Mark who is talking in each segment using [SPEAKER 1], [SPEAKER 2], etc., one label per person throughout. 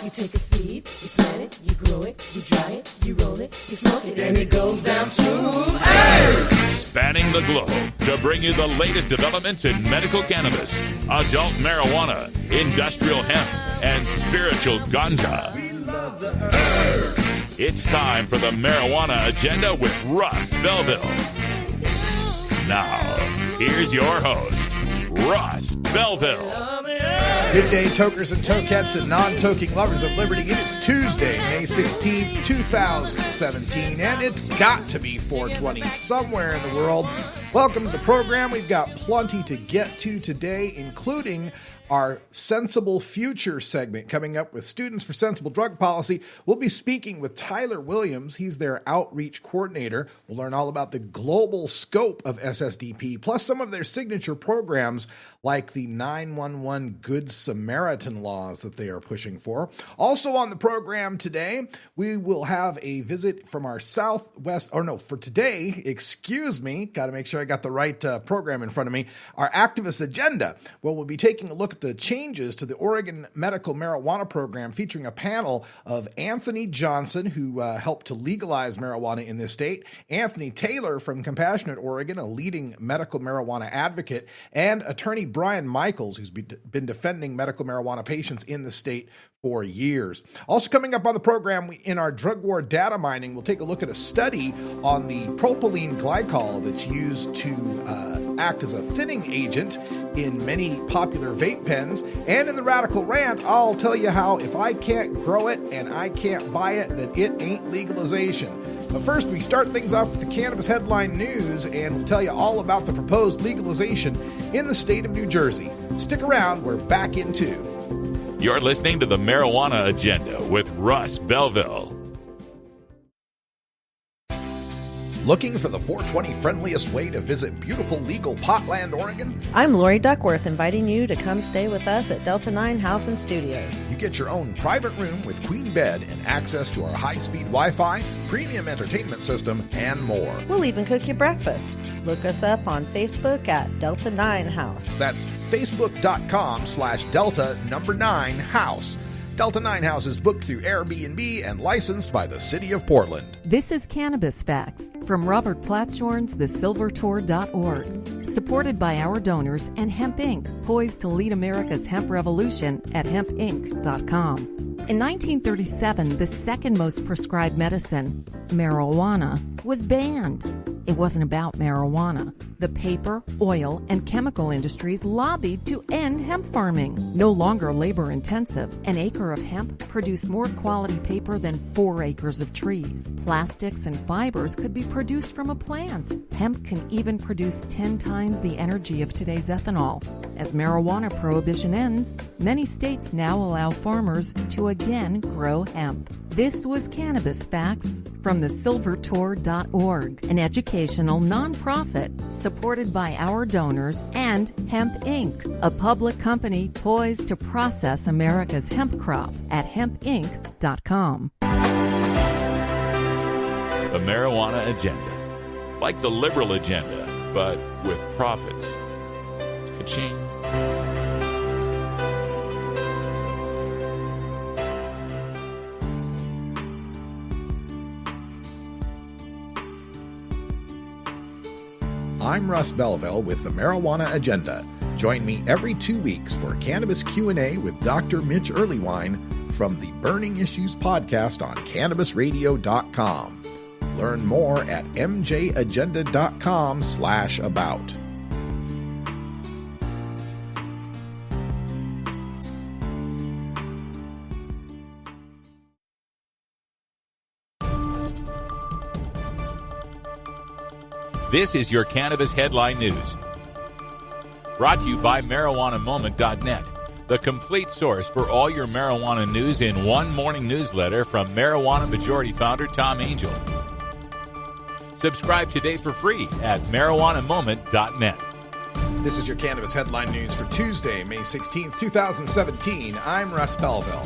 [SPEAKER 1] You take a seed, you plant it, you grow it, you dry it, you roll it, you smoke it, and it goes down smooth. Hey!
[SPEAKER 2] Spanning the globe to bring you the latest developments in medical cannabis, adult marijuana, industrial hemp, and spiritual ganja. It's time for the Marijuana Agenda with Russ Belville. Now, here's your host, Russ Belville.
[SPEAKER 3] Good day, tokers and tokettes and non-toking lovers of liberty. It is Tuesday, May 16th, 2017, and it's got to be 420 somewhere in the world. Welcome to the program. We've got plenty to get to today, including our Sensible Future segment coming up with Students for Sensible Drug Policy. We'll be speaking with Tyler Williams. He's their outreach coordinator. We'll learn all about the global scope of SSDP, plus some of their signature programs like the 911 Good Samaritan laws that they are pushing for. Also on the program today, we will have a visit from our for today, got to make sure I got the right program in front of me, our activist agenda. Well, we'll be taking a look at the changes to the Oregon medical marijuana program, featuring a panel of Anthony Johnson, who helped to legalize marijuana in this state, Anthony Taylor from Compassionate Oregon, a leading medical marijuana advocate, and attorney Brian Michaels, who's been defending medical marijuana patients in the state for years. Also coming up on the program, in our drug war data mining, we'll take a look at a study on the propylene glycol that's used to act as a thinning agent in many popular vape pens. And in the Radical Rant, I'll tell you how if I can't grow it and I can't buy it, then it ain't legalization. But first, we start things off with the cannabis headline news, and we'll tell you all about the proposed legalization in the state of New Jersey. Stick around, we're back in 2.
[SPEAKER 2] You're listening to the Marijuana Agenda with Russ Belville.
[SPEAKER 3] Looking for the 420 friendliest way to visit beautiful legal Potland, Oregon?
[SPEAKER 4] I'm Lori Duckworth, inviting you to come stay with us at Delta 9 House and Studios.
[SPEAKER 3] You get your own private room with queen bed and access to our high-speed Wi-Fi, premium entertainment system, and more.
[SPEAKER 4] We'll even cook you breakfast. Look us up on Facebook at Delta 9 House.
[SPEAKER 3] That's facebook.com/Delta9House. Delta 9 House is booked through Airbnb and licensed by the City of Portland.
[SPEAKER 5] This is Cannabis Facts from Robert Platshorn's thesilvertour.org. Supported by our donors and Hemp Inc., poised to lead America's hemp revolution at hempinc.com. In 1937, the second most prescribed medicine, marijuana, was banned. It wasn't about marijuana. The paper, oil, and chemical industries lobbied to end hemp farming. No longer labor-intensive, an acre of hemp produced more quality paper than 4 acres of trees. Plastics and fibers could be produced from a plant. Hemp can even produce 10 times the energy of today's ethanol. As marijuana prohibition ends, many states now allow farmers to again grow hemp. This was Cannabis Facts from thesilvertour.org, an educational nonprofit supported by our donors and Hemp Inc., a public company poised to process America's hemp crop at hempinc.com.
[SPEAKER 2] The Marijuana Agenda. Like the liberal agenda, but with profits. Ka-ching.
[SPEAKER 3] I'm Russ Belville with the Marijuana Agenda. Join me every 2 weeks for Cannabis Q&A with Dr. Mitch Earlywine from the Burning Issues podcast on CannabisRadio.com. Learn more at mjagenda.com/about.
[SPEAKER 2] This is your Cannabis Headline News. Brought to you by MarijuanaMoment.net, the complete source for all your marijuana news in one morning newsletter from Marijuana Majority Founder Tom Angel. Subscribe today for free at MarijuanaMoment.net.
[SPEAKER 3] This is your Cannabis Headline News for Tuesday, May 16th, 2017. I'm Russ Belville.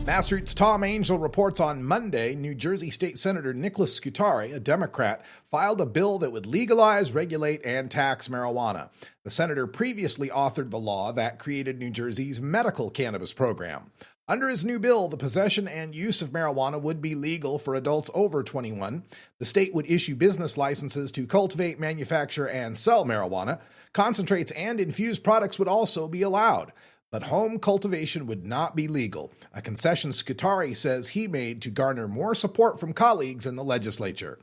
[SPEAKER 3] Massroot's Tom Angel reports on Monday, New Jersey State Senator Nicholas Scutari, a Democrat, filed a bill that would legalize, regulate, and tax marijuana. The senator previously authored the law that created New Jersey's medical cannabis program. Under his new bill, the possession and use of marijuana would be legal for adults over 21. The state would issue business licenses to cultivate, manufacture, and sell marijuana. Concentrates and infused products would also be allowed. But home cultivation would not be legal, a concession Scutari says he made to garner more support from colleagues in the legislature.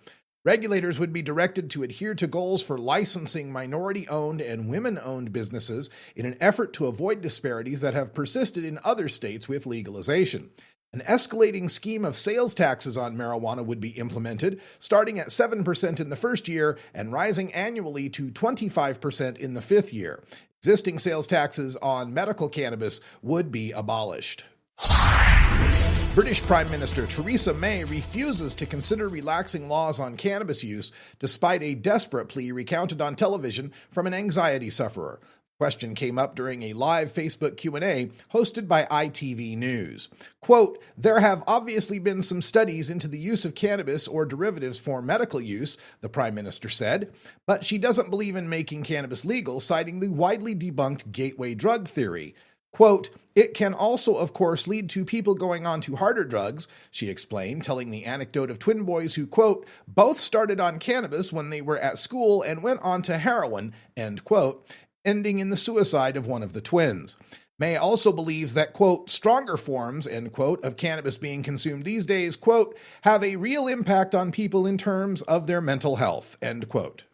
[SPEAKER 3] Regulators would be directed to adhere to goals for licensing minority-owned and women-owned businesses in an effort to avoid disparities that have persisted in other states with legalization. An escalating scheme of sales taxes on marijuana would be implemented, starting at 7% in the first year and rising annually to 25% in the fifth year. Existing sales taxes on medical cannabis would be abolished. British Prime Minister Theresa May refuses to consider relaxing laws on cannabis use despite a desperate plea recounted on television from an anxiety sufferer. The question came up during a live Facebook Q&A hosted by ITV News. Quote, "There have obviously been some studies into the use of cannabis or derivatives for medical use," the Prime Minister said, but she doesn't believe in making cannabis legal, citing the widely debunked gateway drug theory. Quote, "It can also, of course, lead to people going on to harder drugs," she explained, telling the anecdote of twin boys who, quote, "both started on cannabis when they were at school and went on to heroin," end quote, ending in the suicide of one of the twins. May also believes that, quote, "stronger forms," end quote, of cannabis being consumed these days, quote, "have a real impact on people in terms of their mental health," end quote.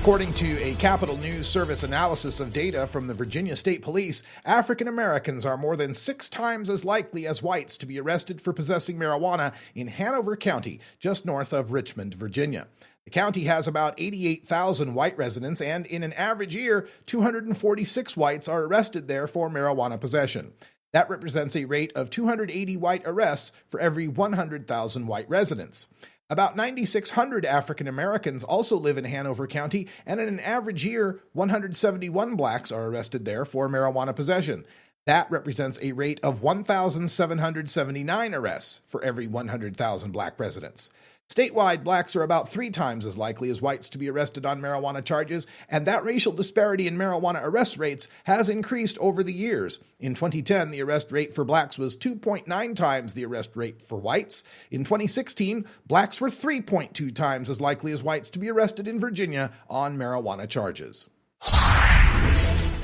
[SPEAKER 3] According to a Capitol News Service analysis of data from the Virginia State Police, African Americans are more than 6 times as likely as whites to be arrested for possessing marijuana in Hanover County, just north of Richmond, Virginia. The county has about 88,000 white residents, and in an average year, 246 whites are arrested there for marijuana possession. That represents a rate of 280 white arrests for every 100,000 white residents. About 9,600 African Americans also live in Hanover County, and in an average year, 171 blacks are arrested there for marijuana possession. That represents a rate of 1,779 arrests for every 100,000 black residents. Statewide, blacks are about 3 times as likely as whites to be arrested on marijuana charges, and that racial disparity in marijuana arrest rates has increased over the years. In 2010, the arrest rate for blacks was 2.9 times the arrest rate for whites. In 2016, blacks were 3.2 times as likely as whites to be arrested in Virginia on marijuana charges.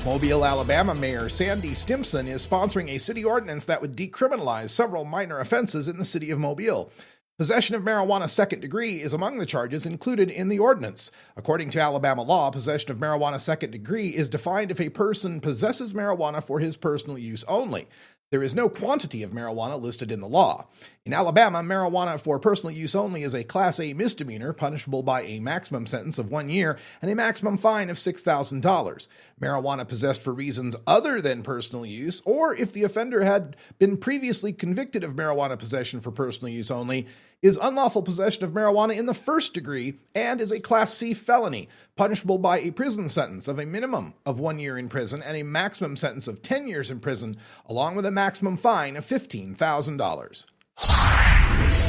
[SPEAKER 3] Mobile, Alabama Mayor Sandy Stimpson is sponsoring a city ordinance that would decriminalize several minor offenses in the city of Mobile. Possession of marijuana second degree is among the charges included in the ordinance. According to Alabama law, possession of marijuana second degree is defined if a person possesses marijuana for his personal use only. There is no quantity of marijuana listed in the law. In Alabama, marijuana for personal use only is a Class A misdemeanor, punishable by a maximum sentence of 1 year and a maximum fine of $6,000. Marijuana possessed for reasons other than personal use, or if the offender had been previously convicted of marijuana possession for personal use only, is unlawful possession of marijuana in the first degree and is a Class C felony, punishable by a prison sentence of a minimum of 1 year in prison and a maximum sentence of 10 years in prison, along with a maximum fine of $15,000.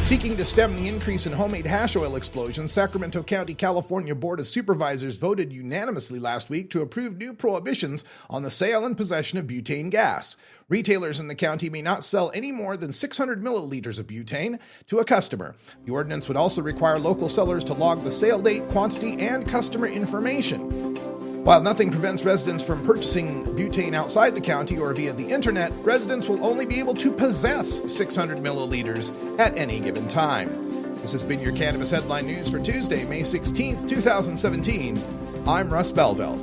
[SPEAKER 3] Seeking to stem the increase in homemade hash oil explosions, Sacramento County, California Board of Supervisors voted unanimously last week to approve new prohibitions on the sale and possession of butane gas. Retailers in the county may not sell any more than 600 milliliters of butane to a customer. The ordinance would also require local sellers to log the sale date, quantity, and customer information. While nothing prevents residents from purchasing butane outside the county or via the internet, residents will only be able to possess 600 milliliters at any given time. This has been your Cannabis Headline News for Tuesday, May 16th, 2017. I'm Russ Belville.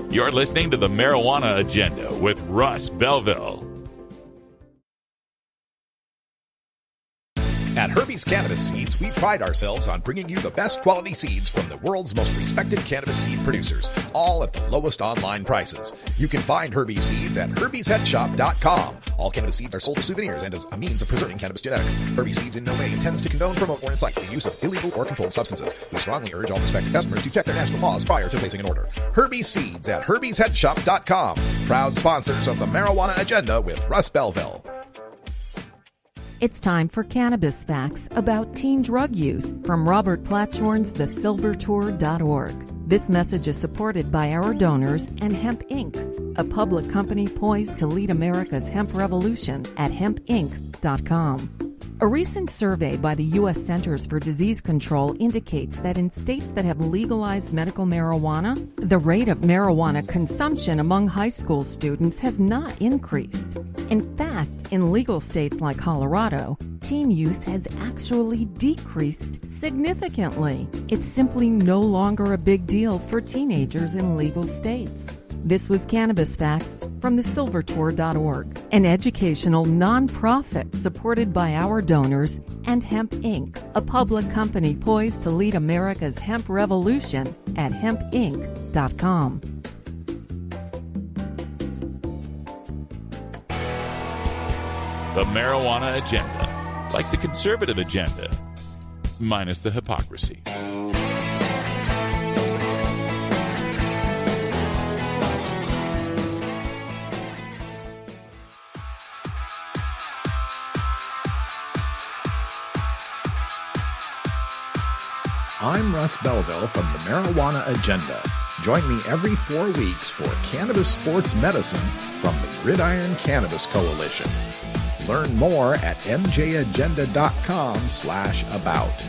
[SPEAKER 2] You're listening to the Marijuana Agenda with Russ Belville.
[SPEAKER 3] At Herbie
[SPEAKER 6] Herbie's Cannabis Seeds, we pride ourselves on bringing you the best quality seeds from the world's most respected cannabis seed producers, all at the lowest online prices. You can find Herbie's Seeds at herbiesheadshop.com. All cannabis seeds are sold as souvenirs and as a means of preserving cannabis genetics. Herbie's Seeds in no way intends to condone, promote, or incite the use of illegal or controlled substances. We strongly urge all prospective customers to check their national laws prior to placing an order. Herbie's Seeds at herbiesheadshop.com. Proud sponsors of the Marijuana Agenda with Russ Belville.
[SPEAKER 5] It's time for Cannabis Facts about teen drug use from Robert Platshorn's thesilvertour.org. This message is supported by our donors and Hemp Inc., a public company poised to lead America's hemp revolution at hempinc.com. A recent survey by the U.S. Centers for Disease Control indicates that in states that have legalized medical marijuana, the rate of marijuana consumption among high school students has not increased. In fact, in legal states like Colorado, teen use has actually decreased significantly. It's simply no longer a big deal for teenagers in legal states. This was Cannabis Facts from thesilvertour.org, an educational nonprofit supported by our donors and Hemp Inc., a public company poised to lead America's hemp revolution at hempinc.com.
[SPEAKER 2] The marijuana agenda, like the conservative agenda, minus the hypocrisy.
[SPEAKER 3] I'm Russ Belville from the Marijuana Agenda. Join me every 4 weeks for Cannabis Sports Medicine from the Gridiron Cannabis Coalition. Learn more at mjagenda.com/about.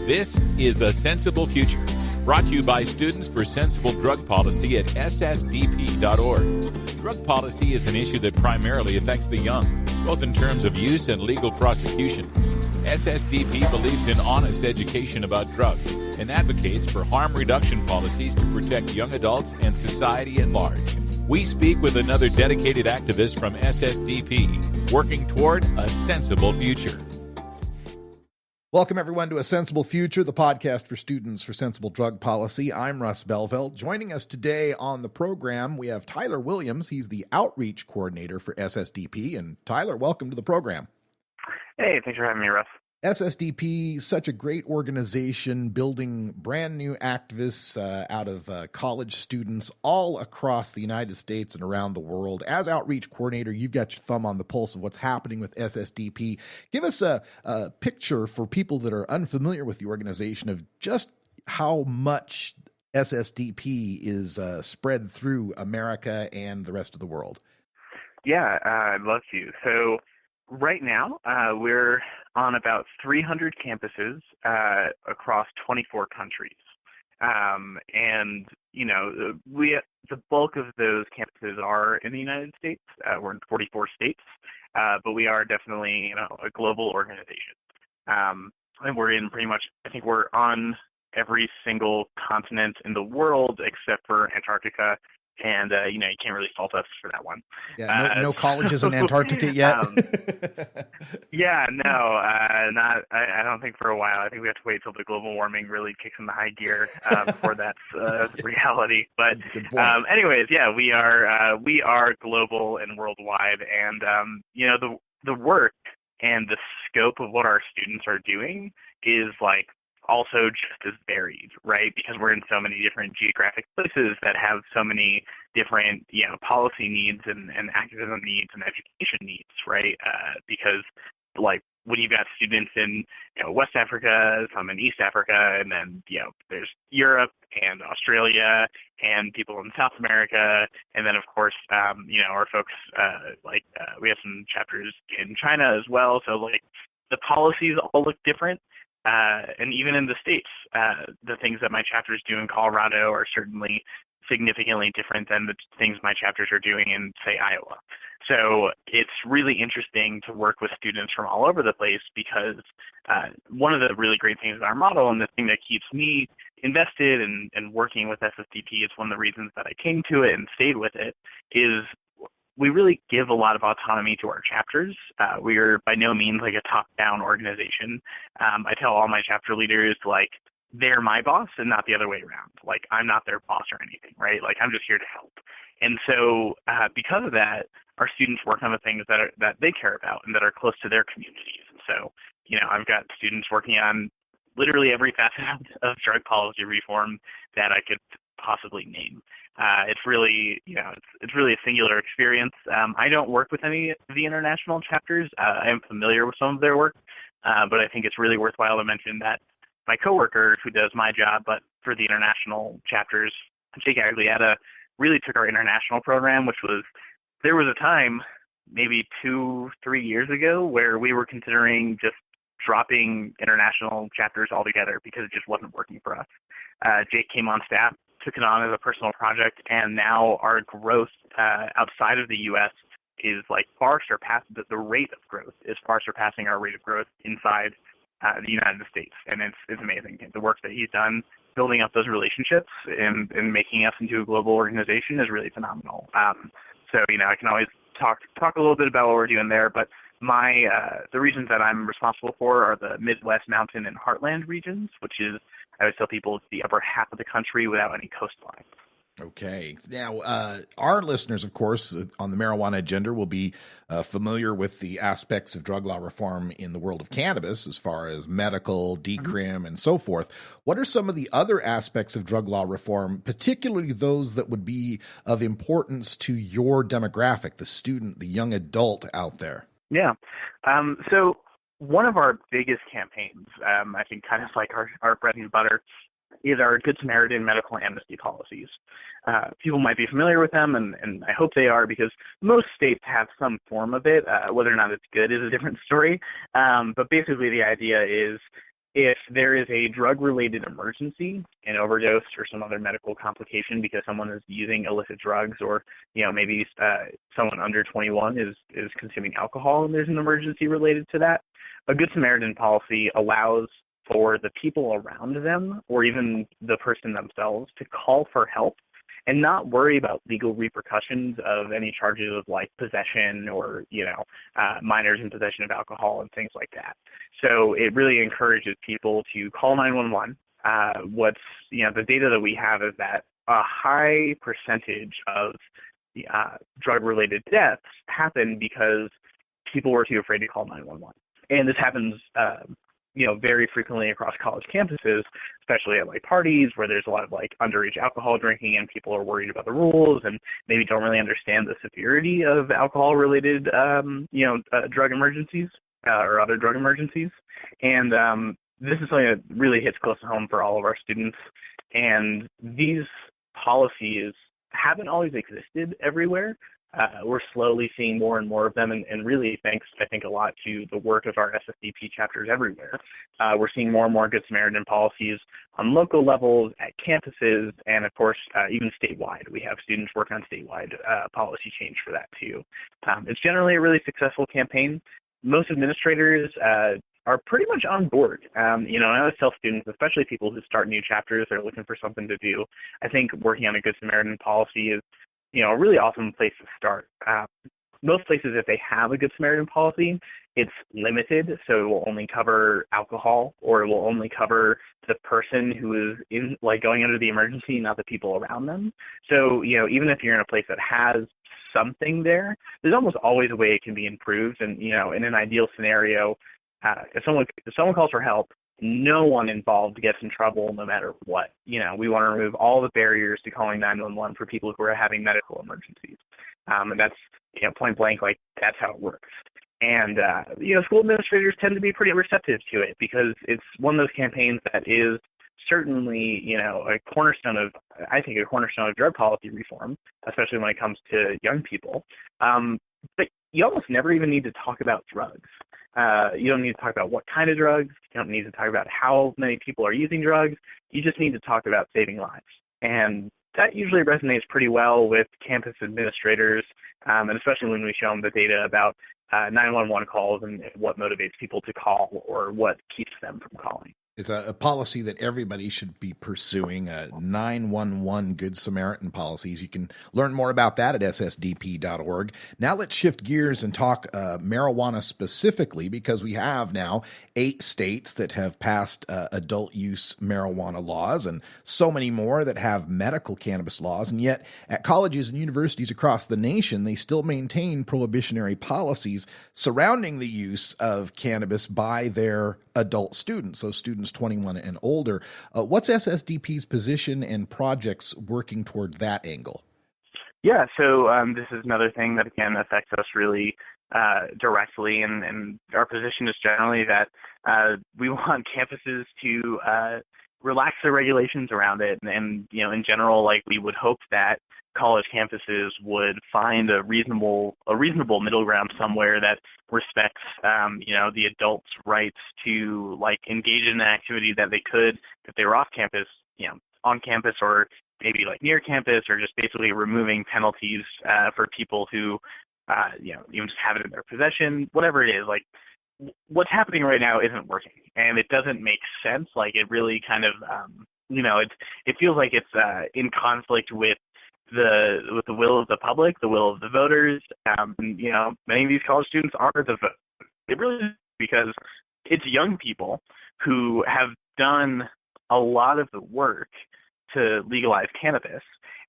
[SPEAKER 2] This is A Sensible Future, brought to you by Students for Sensible Drug Policy at SSDP.org. Drug policy is an issue that primarily affects the young, both in terms of use and legal prosecution. SSDP believes in honest education about drugs and advocates for harm reduction policies to protect young adults and society at large. We speak with another dedicated activist from SSDP, working toward a sensible future.
[SPEAKER 3] Welcome, everyone, to A Sensible Future, the podcast for students for sensible drug policy. I'm Russ Belville. Joining us today on the program, we have Tyler Williams. He's the outreach coordinator for SSDP. And Tyler, welcome to the program.
[SPEAKER 7] Hey, thanks for having me, Russ.
[SPEAKER 3] SSDP, such a great organization, building brand new activists out of college students all across the United States and around the world. As outreach coordinator, you've got your thumb on the pulse of what's happening with SSDP. Give us a picture for people that are unfamiliar with the organization of just how much SSDP is spread through America and the rest of the world.
[SPEAKER 7] Yeah, I'd love to. So right now, we're on about 300 campuses across 24 countries. And, you know, the bulk of those campuses are in the United States. We're in 44 states, but we are definitely, you know, a global organization. And we're in pretty much, I think we're on every single continent in the world except for Antarctica. And, you know, you can't really fault us for that one.
[SPEAKER 3] Yeah, no colleges in Antarctica yet?
[SPEAKER 7] Yeah, no, I don't think for a while. I think we have to wait till the global warming really kicks in the high gear before that's reality. But anyways, yeah, we are global and worldwide. And, you know, the work and the scope of what our students are doing is like also just as varied, right? Because we're in so many different geographic places that have so many different, you know, policy needs and activism needs and education needs, right? Because like when you've got students in, you know, West Africa, some in East Africa, and then, you know, there's Europe and Australia and people in South America. And then, of course, you know, our folks, we have some chapters in China as well. So like the policies all look different. And even in the States, the things that my chapters do in Colorado are certainly significantly different than the things my chapters are doing in, say, Iowa. So it's really interesting to work with students from all over the place because one of the really great things about our model, and the thing that keeps me invested and working with SSDP, it's one of the reasons that I came to it and stayed with it, is we really give a lot of autonomy to our chapters. We are by no means like a top-down organization. I tell all my chapter leaders, like, they're my boss and not the other way around. Like, I'm not their boss or anything, right? Like, I'm just here to help. And so because of that, our students work on the things that they care about and that are close to their communities. And so, I've got students working on literally every facet of drug policy reform that I could possibly name. It's really, it's really a singular experience. I don't work with any of the international chapters. I am familiar with some of their work, but I think it's really worthwhile to mention that my coworker who does my job, but for the international chapters, Jake Agliata, really took our international program, there was a time, maybe 2-3 years ago, where we were considering just dropping international chapters altogether because it just wasn't working for us. Jake came on staff, took it on as a personal project, and now our growth outside of the U.S. is like far surpassing, the rate of growth is far surpassing our rate of growth inside the United States. And it's amazing. The work that he's done building up those relationships and making us into a global organization is really phenomenal. So, I can always talk a little bit about what we're doing there, but the regions that I'm responsible for are the Midwest, Mountain, and Heartland regions, which is, I would tell people, it's the upper half of the country without any coastline.
[SPEAKER 6] Okay. Now, our listeners, of course, on the marijuana agenda will be familiar with the aspects of drug law reform in the world of cannabis as far as medical, decrim, and so forth. What are some of the other aspects of drug law reform, particularly those that would be of importance to your demographic, the student, the young adult out there?
[SPEAKER 7] Yeah. So one of our biggest campaigns, I think kind of like our bread and butter, is our Good Samaritan medical amnesty policies. People might be familiar with them, and I hope they are, because most states have some form of it. Whether or not it's good is a different story. But basically the idea is if there is a drug-related emergency, an overdose or some other medical complication because someone is using illicit drugs, or maybe someone under 21 is consuming alcohol and there's an emergency related to that, a Good Samaritan policy allows for the people around them or even the person themselves to call for help and not worry about legal repercussions of any charges of like possession or, minors in possession of alcohol and things like that. So it really encourages people to call 911. The data that we have is that a high percentage of drug-related deaths happen because people were too afraid to call 911. And this happens very frequently across college campuses, especially at like parties where there's a lot of like underage alcohol drinking and people are worried about the rules and maybe don't really understand the severity of alcohol-related, drug emergencies or other drug emergencies. And this is something that really hits close to home for all of our students. And these policies haven't always existed everywhere. We're slowly seeing more and more of them, and really thanks, I think, a lot to the work of our SSDP chapters everywhere. We're seeing more and more Good Samaritan policies on local levels, at campuses, and, of course, even statewide. We have students work on statewide policy change for that, too. It's generally a really successful campaign. Most administrators are pretty much on board. I always tell students, especially people who start new chapters, they're looking for something to do. I think working on a Good Samaritan policy is a really awesome place to start. Most places, if they have a Good Samaritan policy, it's limited, so it will only cover alcohol, or it will only cover the person who is going under the emergency, not the people around them. So, even if you're in a place that has something there, there's almost always a way it can be improved. And, in an ideal scenario, if someone calls for help, no one involved gets in trouble no matter what. We want to remove all the barriers to calling 911 for people who are having medical emergencies. And that's, point blank, that's how it works. And, school administrators tend to be pretty receptive to it because it's one of those campaigns that is certainly, a cornerstone of drug policy reform, especially when it comes to young people. But you almost never even need to talk about drugs. You don't need to talk about what kind of drugs. You don't need to talk about how many people are using drugs. You just need to talk about saving lives. And that usually resonates pretty well with campus administrators, and especially when we show them the data about 911 calls and what motivates people to call or what keeps them from calling.
[SPEAKER 3] It's a policy that everybody should be pursuing, 911 Good Samaritan policies. You can learn more about that at ssdp.org. Now let's shift gears and talk marijuana specifically, because we have now 8 states that have passed adult use marijuana laws and so many more that have medical cannabis laws. And yet at colleges and universities across the nation, they still maintain prohibitionary policies surrounding the use of cannabis by their adult students, so students 21 and older. What's SSDP's position and projects working toward that angle?
[SPEAKER 7] Yeah, so this is another thing that, again, affects us really directly, and our position is generally that we want campuses to relax their regulations around it, and in general, like, we would hope that college campuses would find a reasonable middle ground somewhere that respects the adults' rights to, like, engage in an activity that they could if they were off campus, on campus, or maybe like near campus, or just basically removing penalties for people who even just have it in their possession, whatever it is. Like, what's happening right now isn't working, and it doesn't make sense. Like, it really kind of it feels like it's in conflict with the will of the public, the will of the voters. Many of these college students are the vote. It really is, because it's young people who have done a lot of the work to legalize cannabis.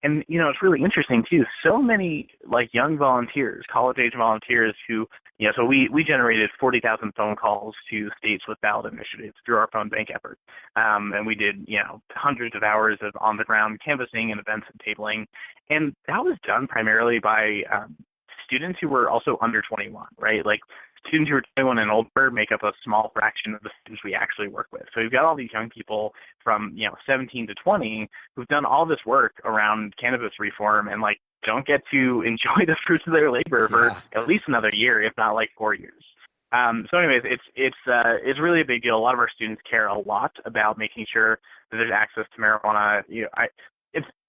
[SPEAKER 7] And, it's really interesting, too. So many, like, young volunteers, college-age volunteers who, so we generated 40,000 phone calls to states with ballot initiatives through our phone bank effort. And we did, hundreds of hours of on-the-ground canvassing and events and tabling. And that was done primarily by students who were also under 21, right? Like, students who are 21 and older make up a small fraction of the students we actually work with. So we've got all these young people from 17 to 20 who've done all this work around cannabis reform and, like, don't get to enjoy the fruits of their labor for at least another year, if not like 4 years. So anyways, it's really a big deal. A lot of our students care a lot about making sure that there's access to marijuana.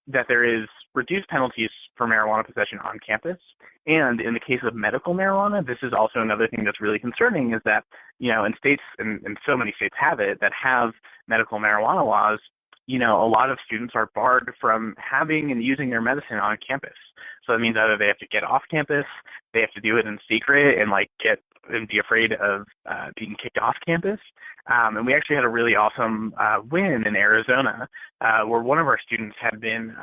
[SPEAKER 7] That there is reduced penalties for marijuana possession on campus. And in the case of medical marijuana, this is also another thing that's really concerning, is that, in states, and so many states have it, that have medical marijuana laws, a lot of students are barred from having and using their medicine on campus. So that means either they have to get off campus, they have to do it in secret and, like, be afraid of being kicked off campus. And we actually had a really awesome win in Arizona, where one of our students had been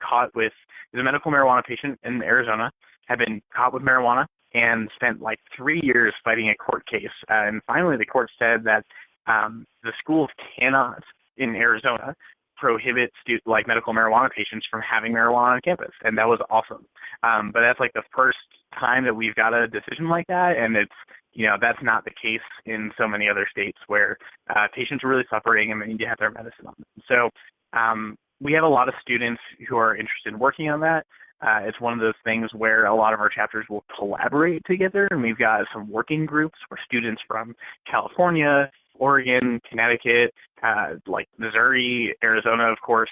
[SPEAKER 7] caught with, a medical marijuana patient in Arizona, had been caught with marijuana and spent like 3 years fighting a court case. And finally, the court said that the schools cannot, in Arizona, prohibit medical marijuana patients from having marijuana on campus. And that was awesome. But that's like the first time that we've got a decision like that, and it's, that's not the case in so many other states where patients are really suffering and they need to have their medicine on them. So we have a lot of students who are interested in working on that. It's one of those things where a lot of our chapters will collaborate together, and we've got some working groups where students from California, Oregon, Connecticut, like Missouri, Arizona, of course,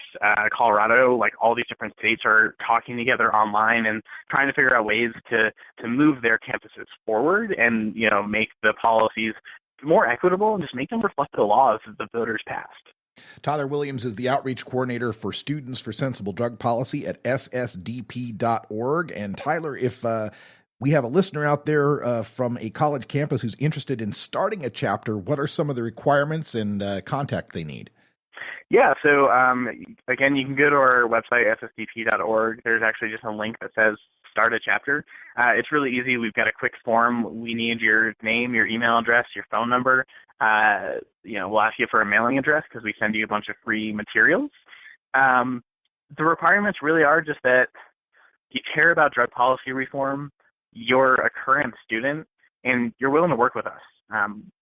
[SPEAKER 7] Colorado, like all these different states are talking together online and trying to figure out ways to move their campuses forward and, make the policies more equitable and just make them reflect the laws that the voters passed.
[SPEAKER 3] Tyler Williams is the outreach coordinator for Students for Sensible Drug Policy at ssdp.org. And Tyler, if we have a listener out there from a college campus who's interested in starting a chapter, what are some of the requirements and contact they need?
[SPEAKER 7] Yeah, so again, you can go to our website, ssdp.org. There's actually just a link that says start a chapter. It's really easy. We've got a quick form. We need your name, your email address, your phone number. We'll ask you for a mailing address because we send you a bunch of free materials. The requirements really are just that you care about drug policy reform, you're a current student, and you're willing to work with us.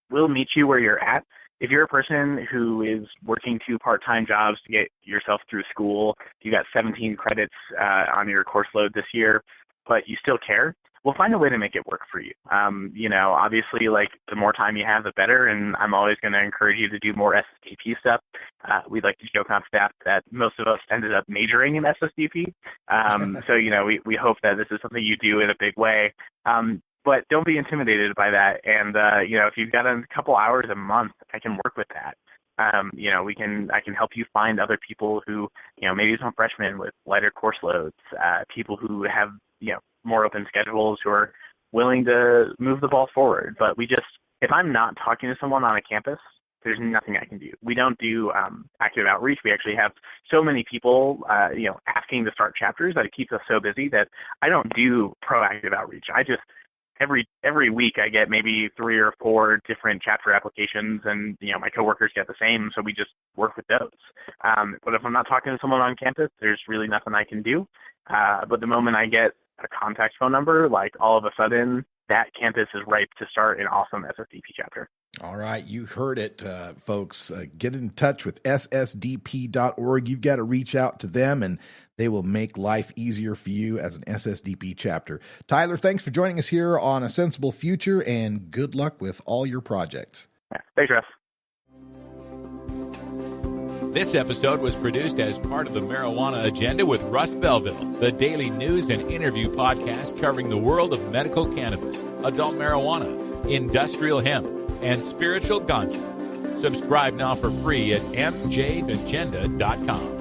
[SPEAKER 7] We'll meet you where you're at. If you're a person who is working 2 part-time jobs to get yourself through school, you got 17 credits on your course load this year, but you still care, we'll find a way to make it work for you. Obviously, like, the more time you have, the better, and I'm always going to encourage you to do more SSDP stuff. We'd like to joke on staff that most of us ended up majoring in SSDP. So, we hope that this is something you do in a big way. But don't be intimidated by that. And, if you've got a couple hours a month, I can work with that. I can help you find other people who, maybe some freshmen with lighter course loads, people who have, more open schedules, who are willing to move the ball forward. But if I'm not talking to someone on a campus, there's nothing I can do. We don't do active outreach. We actually have so many people, asking to start chapters that it keeps us so busy that I don't do proactive outreach. I just, every week I get maybe 3 or 4 different chapter applications, and my coworkers get the same, so we just work with those. But if I'm not talking to someone on campus, there's really nothing I can do. But the moment I get a contact phone number, like, all of a sudden that campus is ripe to start an awesome SSDP chapter.
[SPEAKER 3] All right, you heard it, folks. Get in touch with ssdp.org. You've got to reach out to them, and they will make life easier for you as an SSDP chapter. Tyler, thanks for joining us here on A Sensible Future, and good luck with all your projects.
[SPEAKER 7] Yeah, thanks, Russ.
[SPEAKER 2] This episode was produced as part of the Marijuana Agenda with Russ Belville, the daily news and interview podcast covering the world of medical cannabis, adult marijuana, industrial hemp, and spiritual ganja. Subscribe now for free at mjagenda.com.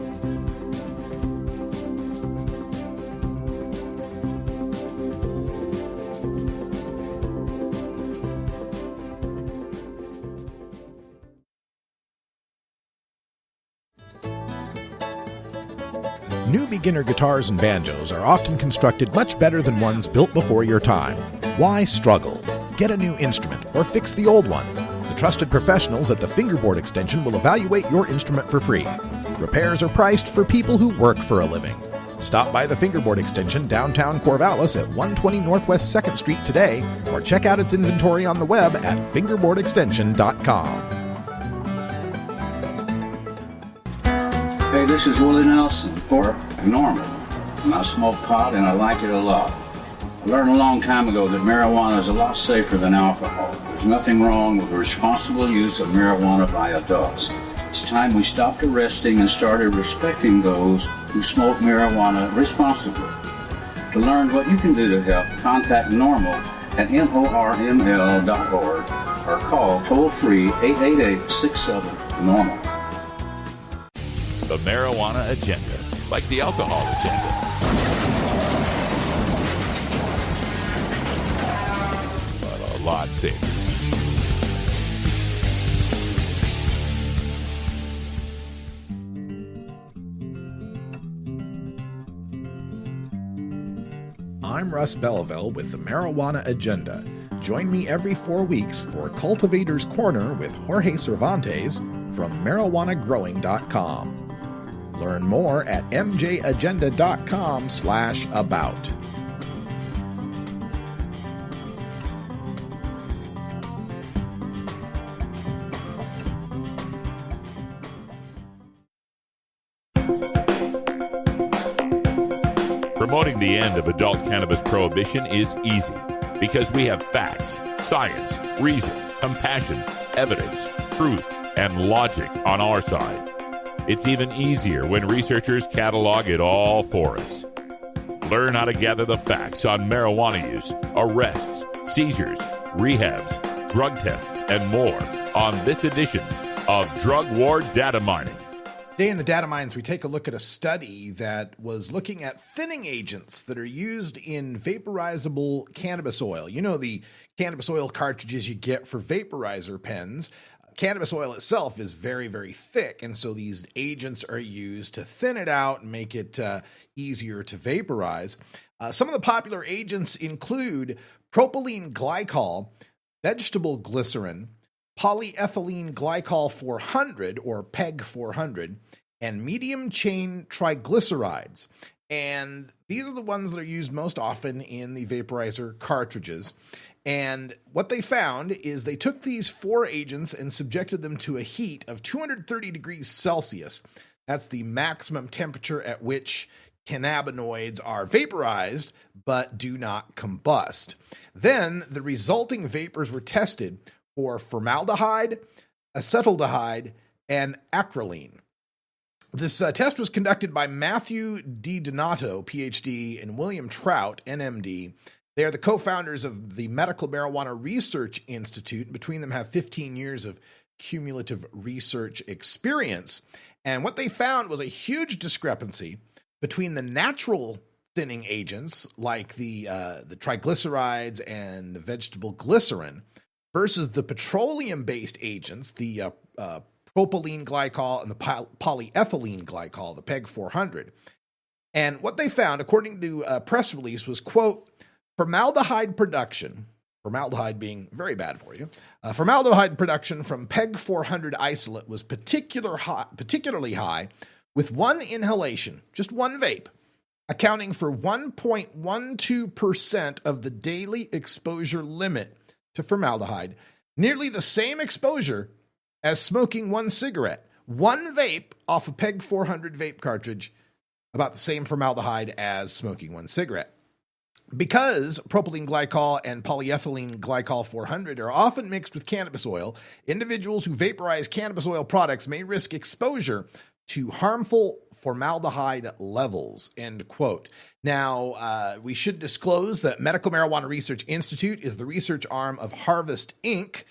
[SPEAKER 6] New beginner guitars and banjos are often constructed much better than ones built before your time. Why struggle? Get a new instrument or fix the old one. The trusted professionals at the Fingerboard Extension will evaluate your instrument for free. Repairs are priced for people who work for a living. Stop by the Fingerboard Extension downtown Corvallis at 120 Northwest 2nd Street today, or check out its inventory on the web at fingerboardextension.com.
[SPEAKER 8] Hey, this is Willie Nelson for Normal. And I smoke pot and I like it a lot. I learned a long time ago that marijuana is a lot safer than alcohol. There's nothing wrong with the responsible use of marijuana by adults. It's time we stopped arresting and started respecting those who smoke marijuana responsibly. To learn what you can do to help, contact Normal at norml.org or call toll-free 888-67-NORMAL.
[SPEAKER 2] The Marijuana Agenda, like the alcohol agenda. But a lot safer.
[SPEAKER 6] I'm Russ Belleville with the Marijuana Agenda. Join me every 4 weeks for Cultivator's Corner with Jorge Cervantes from marijuanagrowing.com. Learn more at mjagenda.com/about.
[SPEAKER 2] Promoting the end of adult cannabis prohibition is easy because we have facts, science, reason, compassion, evidence, truth, and logic on our side. It's even easier when researchers catalog it all for us. Learn how to gather the facts on marijuana use, arrests, seizures, rehabs, drug tests, and more on this edition of Drug War Data Mining.
[SPEAKER 3] Today in the Data Mines, we take a look at a study that was looking at thinning agents that are used in vaporizable cannabis oil. You know, the cannabis oil cartridges you get for vaporizer pens. Cannabis oil itself is very, very thick, and so these agents are used to thin it out and make it easier to vaporize. Some of the popular agents include propylene glycol, vegetable glycerin, polyethylene glycol 400 or PEG 400, and medium chain triglycerides. And these are the ones that are used most often in the vaporizer cartridges. And what they found is they took these 4 agents and subjected them to a heat of 230 degrees Celsius. That's the maximum temperature at which cannabinoids are vaporized but do not combust. Then the resulting vapors were tested for formaldehyde, acetaldehyde, and acrolein. This test was conducted by Matthew D. Donato, PhD, and William Trout, NMD. They are the co-founders of the Medical Marijuana Research Institute. Between them have 15 years of cumulative research experience. And what they found was a huge discrepancy between the natural thinning agents like the triglycerides and the vegetable glycerin versus the petroleum-based agents, the propylene glycol and the polyethylene glycol, the PEG 400. And what they found, according to a press release, was, quote, formaldehyde production, formaldehyde being very bad for you, formaldehyde production from PEG 400 isolate was particularly high, with one inhalation, just one vape, accounting for 1.12% of the daily exposure limit to formaldehyde, nearly the same exposure as smoking one cigarette. One vape off a PEG 400 vape cartridge, about the same formaldehyde as smoking one cigarette. Because propylene glycol and polyethylene glycol 400 are often mixed with cannabis oil, individuals who vaporize cannabis oil products may risk exposure to harmful formaldehyde levels, end quote. Now, we should disclose that Medical Marijuana Research Institute is the research arm of Harvest, Inc.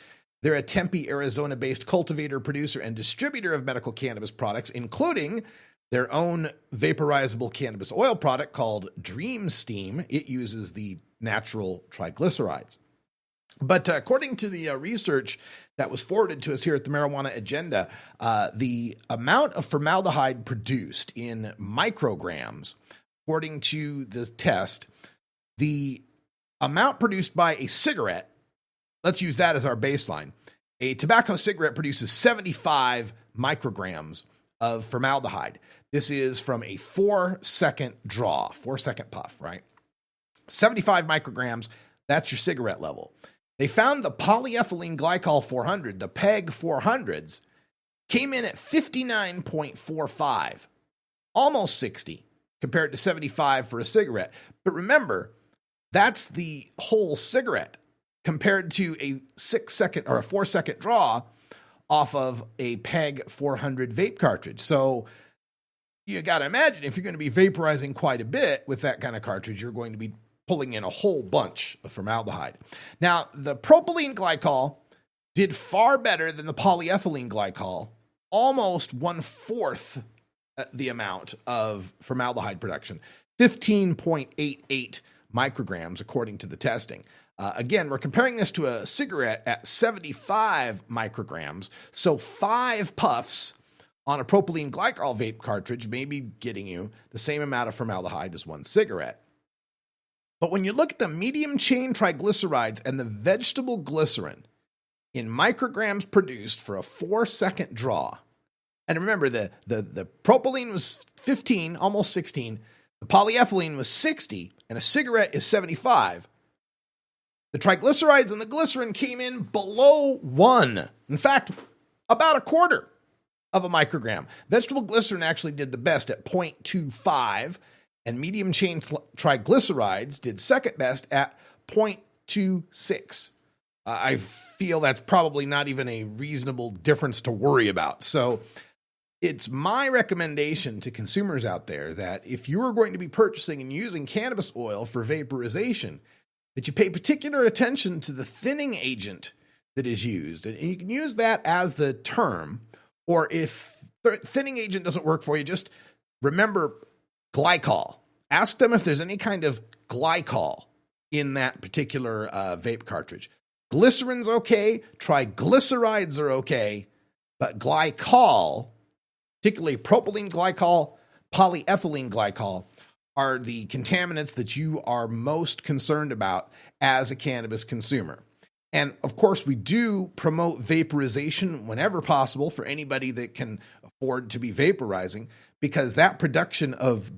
[SPEAKER 3] They're a Tempe, Arizona-based cultivator, producer, and distributor of medical cannabis products, including their own vaporizable cannabis oil product called Dream Steam. It uses the natural triglycerides. But according to the research that was forwarded to us here at the Marijuana Agenda, the amount of formaldehyde produced in micrograms, according to the test, the amount produced by a cigarette, let's use that as our baseline. A tobacco cigarette produces 75 micrograms of formaldehyde. This is from a 4-second draw, 4-second puff, right? 75 micrograms, that's your cigarette level. They found the polyethylene glycol 400, the PEG 400s, came in at 59.45, almost 60, compared to 75 for a cigarette. But remember, that's the whole cigarette compared to a 6-second or a 4-second draw off of a PEG 400 vape cartridge. So you got to imagine if you're going to be vaporizing quite a bit with that kind of cartridge, you're going to be pulling in a whole bunch of formaldehyde. Now, the propylene glycol did far better than the polyethylene glycol, almost 1/4 the amount of formaldehyde production, 15.88 micrograms, according to the testing. Again, we're comparing this to a cigarette at 75 micrograms, so 5 puffs on a propylene glycol vape cartridge may be getting you the same amount of formaldehyde as one cigarette. But when you look at the medium chain triglycerides and the vegetable glycerin in micrograms produced for a 4-second draw, and remember the propylene was 15, almost 16, the polyethylene was 60, and a cigarette is 75, the triglycerides and the glycerin came in below 1. In fact, about 1/4 of a microgram. Vegetable glycerin actually did the best at 0.25, and medium chain triglycerides did second best at 0.26. I feel that's probably not even a reasonable difference to worry about. So it's my recommendation to consumers out there that if you are going to be purchasing and using cannabis oil for vaporization, that you pay particular attention to the thinning agent that is used. And you can use that as the term, or if thinning agent doesn't work for you, just remember glycol. Ask them if there's any kind of glycol in that particular vape cartridge. Glycerin's okay, triglycerides are okay, but glycol, particularly propylene glycol, polyethylene glycol, are the contaminants that you are most concerned about as a cannabis consumer. And of course, we do promote vaporization whenever possible for anybody that can afford to be vaporizing, because that production of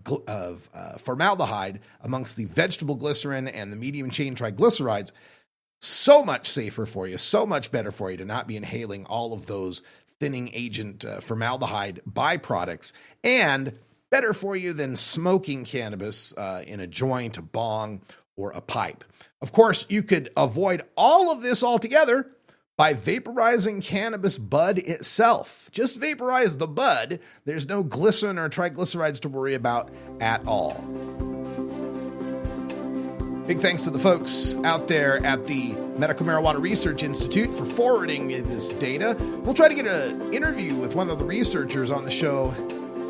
[SPEAKER 3] formaldehyde amongst the vegetable glycerin and the medium chain triglycerides, so much safer for you, so much better for you to not be inhaling all of those thinning agent formaldehyde byproducts. And better for you than smoking cannabis in a joint, a bong, or a pipe. Of course, you could avoid all of this altogether by vaporizing cannabis bud itself. Just vaporize the bud. There's no glycerin or triglycerides to worry about at all. Big thanks to the folks out there at the Medical Marijuana Research Institute for forwarding me this data. We'll try to get an interview with one of the researchers on the show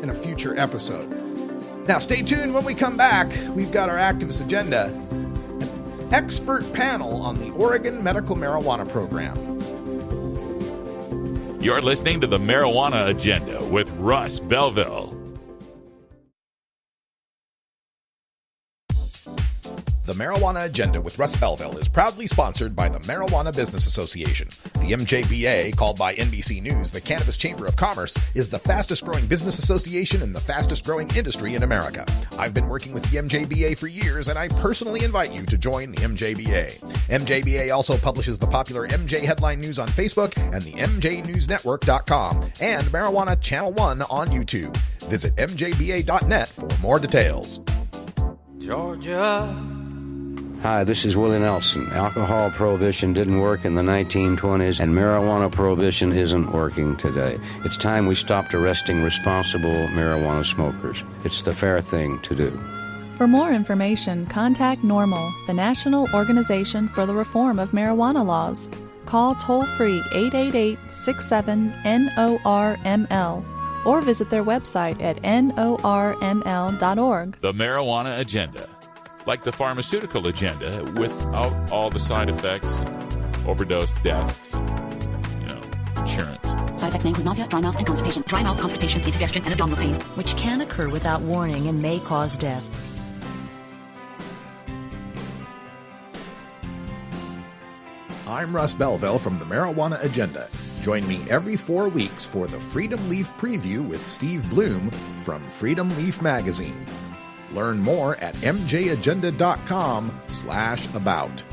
[SPEAKER 3] in a future episode. Now, stay tuned. When we come back, we've got our activist agenda, an expert panel on the Oregon Medical Marijuana Program.
[SPEAKER 2] You're listening to the Marijuana Agenda with Russ Belville.
[SPEAKER 6] The Marijuana Agenda with Russ Belville is proudly sponsored by the Marijuana Business Association. The MJBA, called by NBC News the Cannabis Chamber of Commerce, is the fastest growing business association and the fastest growing industry in America. I've been working with the MJBA for years, and I personally invite you to join the MJBA. MJBA also publishes the popular MJ Headline News on Facebook and the MJNewsNetwork.com and Marijuana Channel 1 on YouTube. Visit MJBA.net for more details.
[SPEAKER 8] Georgia. Hi, this is Willie Nelson. Alcohol prohibition didn't work in the 1920s, and marijuana prohibition isn't working today. It's time we stopped arresting responsible marijuana smokers. It's the fair thing to do.
[SPEAKER 9] For more information, contact NORML, the National Organization for the Reform of Marijuana Laws. Call toll-free 888-67-NORML or visit their website at norml.org.
[SPEAKER 2] The Marijuana Agenda. Like the pharmaceutical agenda, without all the side effects, overdose deaths, insurance.
[SPEAKER 10] Side effects may include nausea, dry mouth, and constipation. Dry mouth, constipation, indigestion, and abdominal pain,
[SPEAKER 11] which can occur without warning and may cause death.
[SPEAKER 6] I'm Russ Belville from the Marijuana Agenda. Join me every 4 weeks for the Freedom Leaf Preview with Steve Bloom from Freedom Leaf Magazine. Learn more at mjagenda.com/about.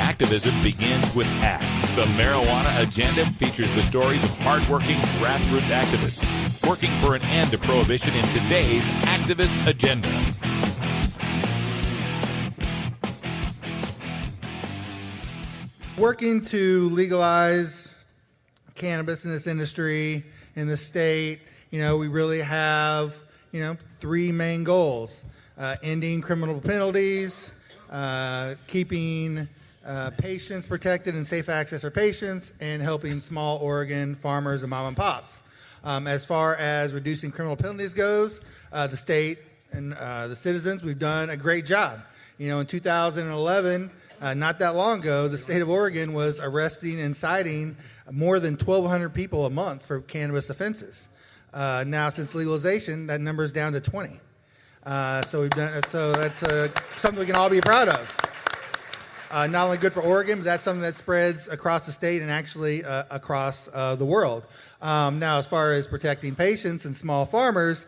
[SPEAKER 2] Activism begins with ACT. The Marijuana Agenda features the stories of hardworking grassroots activists working for an end to prohibition in today's activist agenda.
[SPEAKER 12] Working to legalize cannabis in this industry, in the state, we really have, three main goals. Ending criminal penalties, keeping patients protected and safe access for patients, and helping small Oregon farmers and mom and pops. As far as reducing criminal penalties goes, the state and the citizens, we've done a great job. In 2011, not that long ago, the state of Oregon was arresting and citing more than 1,200 people a month for cannabis offenses. Now, since legalization, that number is down to 20. So that's something we can all be proud of. Not only good for Oregon, but that's something that spreads across the state and actually across the world. Now, as far as protecting patients and small farmers,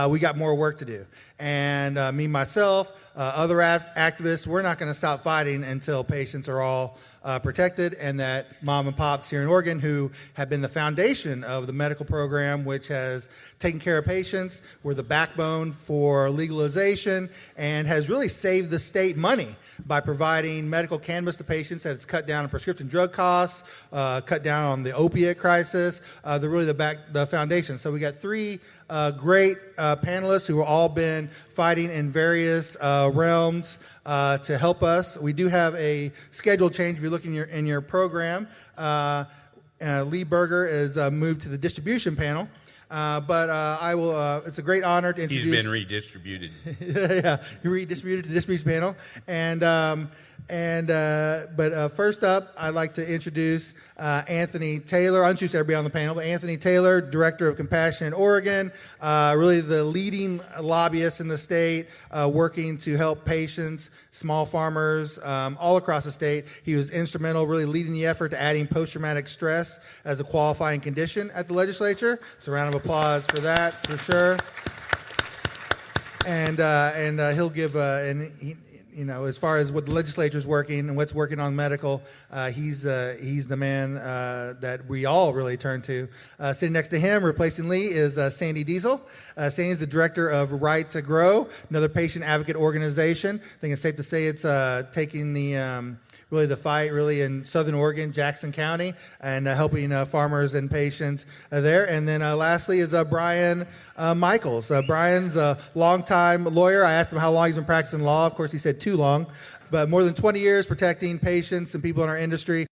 [SPEAKER 12] we got more work to do. And me, myself, other activists, we're not going to stop fighting until patients are all protected, and that mom and pops here in Oregon who have been the foundation of the medical program, which has taken care of patients, were the backbone for legalization, and has really saved the state money by providing medical cannabis to patients. That it's cut down on prescription drug costs, cut down on the opiate crisis. They're really the foundation. So we got three great panelists who have all been fighting in various realms to help us. We do have a schedule change. If you look in your program, Lee Berger is moved to the distribution panel. But I will. It's a great honor to introduce.
[SPEAKER 13] He's been redistributed.
[SPEAKER 12] Yeah, he redistributed to the distribution panel, and But first up, I'd like to introduce Anthony Taylor. I'll introduce everybody on the panel, but Anthony Taylor, Director of Compassion in Oregon, really the leading lobbyist in the state, working to help patients, small farmers, all across the state. He was instrumental, really leading the effort to adding post-traumatic stress as a qualifying condition at the legislature. So a round of applause for that, for sure. And he'll give, as far as what the legislature is working and what's working on medical, he's the man that we all really turn to. Sitting next to him, replacing Lee, is Sandy Diesel. Sandy is the director of Right to Grow, another patient advocate organization. I think it's safe to say it's taking the fight in Southern Oregon, Jackson County, and helping farmers and patients there. And then lastly is Brian Michaels. Brian's a longtime lawyer. I asked him how long he's been practicing law. Of course, he said too long, but more than 20 years protecting patients and people in our industry.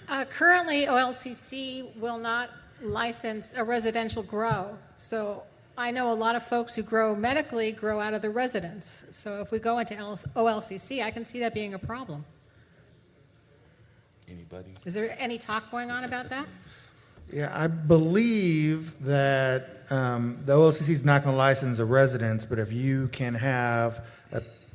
[SPEAKER 13] Currently, OLCC will not license a residential grow. So I know a lot of folks who grow medically grow out of the residence. So if we go into OLCC, I can see that being a problem.
[SPEAKER 2] Anybody?
[SPEAKER 13] Is there any talk going on about that?
[SPEAKER 12] Yeah, I believe that the OLCC is not going to license a residence, but if you can have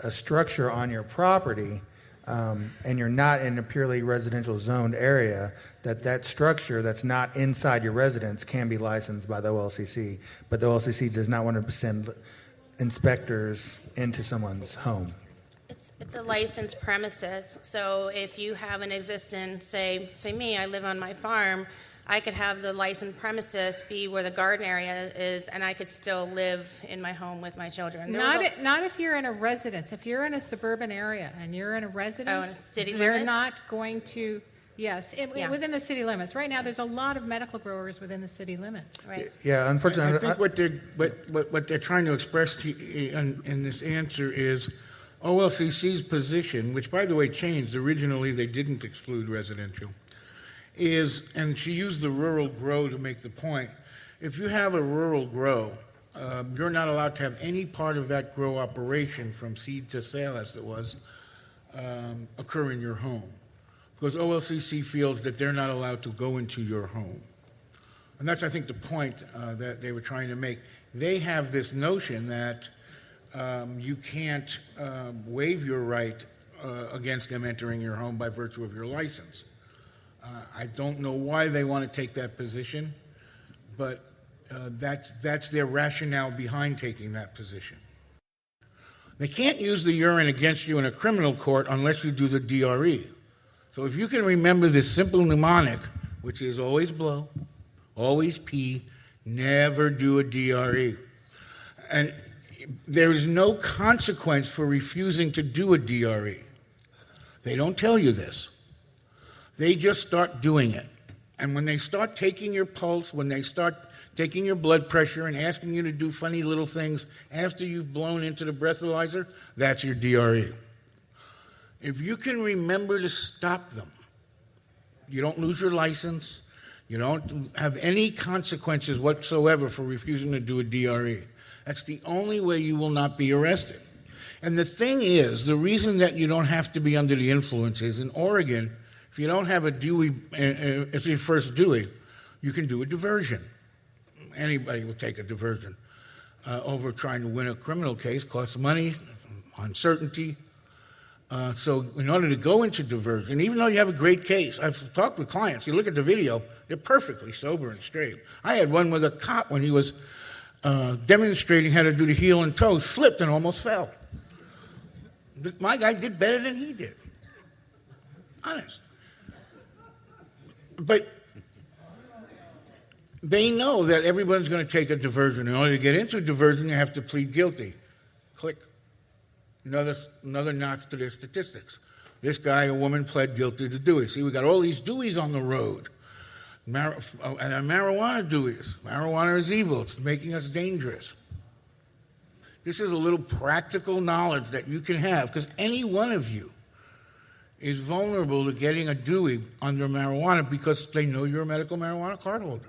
[SPEAKER 12] a structure on your property and you're not in a purely residential zoned area, that structure that's not inside your residence can be licensed by the OLCC, but the OLCC does not want to send inspectors into someone's home.
[SPEAKER 14] It's a licensed premises. So if you have an existing, say me, I live on my farm, I could have the licensed premises be where the garden area is, and I could still live in my home with my children.
[SPEAKER 13] Not if you're in a residence. If you're in a suburban area and you're in a residence,
[SPEAKER 14] in a city
[SPEAKER 13] they're
[SPEAKER 14] limits?
[SPEAKER 13] not going to. Yes, within the city limits. Right now, there's a lot of medical growers within the city limits. Right.
[SPEAKER 12] Yeah, unfortunately,
[SPEAKER 15] I think what they're trying to express in this answer is OLCC's position, which by the way changed. Originally, they didn't exclude residential. And she used the rural grow to make the point. If you have a rural grow, you're not allowed to have any part of that grow operation from seed to sale, as it was, occur in your home. Because OLCC feels that they're not allowed to go into your home. And that's, I think, the point that they were trying to make. They have this notion that you can't waive your right against them entering your home by virtue of your license. I don't know why they want to take that position, but that's their rationale behind taking that position. They can't use the urine against you in a criminal court unless you do the DRE. So if you can remember this simple mnemonic, which is always blow, always pee, never do a DRE. And there is no consequence for refusing to do a DRE. They don't tell you this. They just start doing it. And when they start taking your pulse, when they start taking your blood pressure and asking you to do funny little things after you've blown into the breathalyzer, that's your DRE. If you can remember to stop them, you don't lose your license, you don't have any consequences whatsoever for refusing to do a DRE. That's the only way you will not be arrested. And the thing is, the reason that you don't have to be under the influence is in Oregon, if you don't have a Dewey, it's your first Dewey, you can do a diversion. Anybody will take a diversion over trying to win a criminal case. Costs money, uncertainty. So in order to go into diversion, even though you have a great case, I've talked with clients, you look at the video, they're perfectly sober and straight. I had one with a cop when he was demonstrating how to do the heel and toe, slipped and almost fell. My guy did better than he did. Honest. But they know that everyone's going to take a diversion. In order to get into a diversion, you have to plead guilty. Click. Another notch to their statistics. This guy, a woman, pled guilty to Dewey. See, we got all these Deweys on the road. And marijuana Deweys. Marijuana is evil. It's making us dangerous. This is a little practical knowledge that you can have, because any one of you is vulnerable to getting a Dewey under marijuana because they know you're a medical marijuana card holder.